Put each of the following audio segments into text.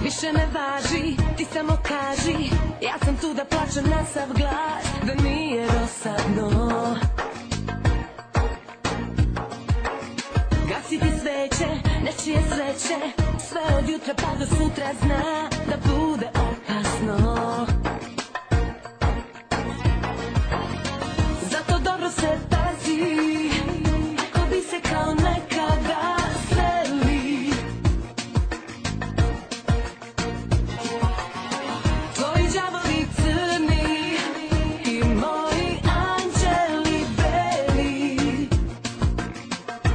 Više ne važi, ti samo kaži, ja sam tu da plačem na sav glas, da nije dosadno. Gasiti sveće, nečije sreće, sve od jutra pa do sutra zna da bude opasno. Zato dobro se pazi, ko bi se kao nekada sreli. Tvoji đavoli crni i moji anđeli beli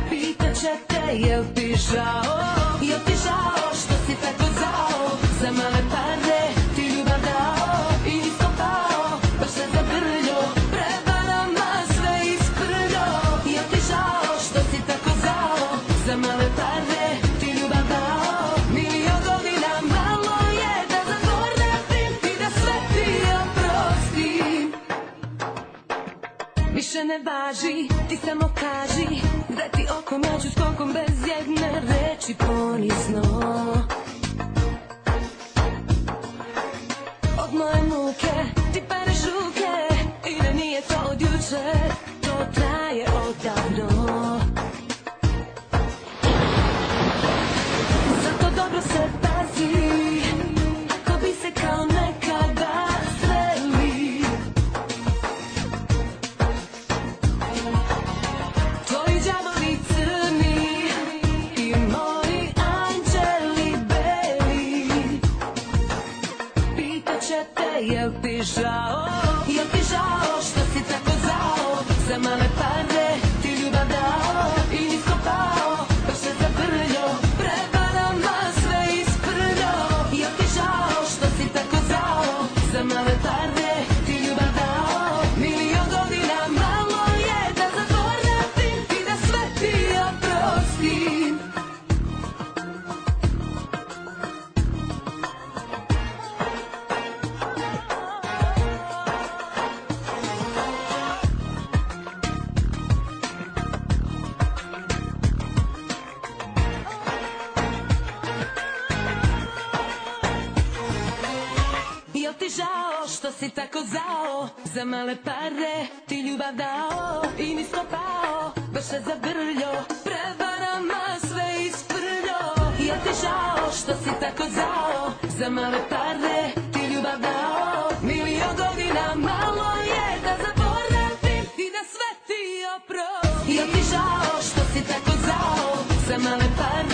pitaće te jel ti žao, jel ti žao što si tako zao, za male pare ti ljubav dao i iskopao, baš se zabrljo, prevarama sve isprljao. Jel ti žao što si tako zao, za male pare ti ljubav dao, milion godina malo je da zaboravim i da sve ti oprostim. Više ne važi, ti samo kaži, gde ti okom ja ću skokom bez jedne reči ponizno. Od moje muke ti pereš ruke i da nije to od juče, to traje odavno. Zato dobro se pazi, ko bi se kao nekada sreli. Tvoji đavoli crni i moji anđeli beli pitaće te jel ti žao, jel ti žao što si tako zao, za male pare ti ljubav dao i iskopao, baš se zabrljao, prevarama sve isprljao. Jel ti žao što si tako zao, za male pare ti ljubav dao, milion godina malo je da zaboravim i da sve ti oprostim. Jel ti žao što si tako zao, za male pare ti ljubav dao i nisko pao, baš se zabrljao, prevarama sve isprljao. Jel ti žao što si tako zao, za male pare ti ljubav dao, milion godina malo je da zaboravim i da sve ti oprostim. Jel ti žao što si tako zao, za male pare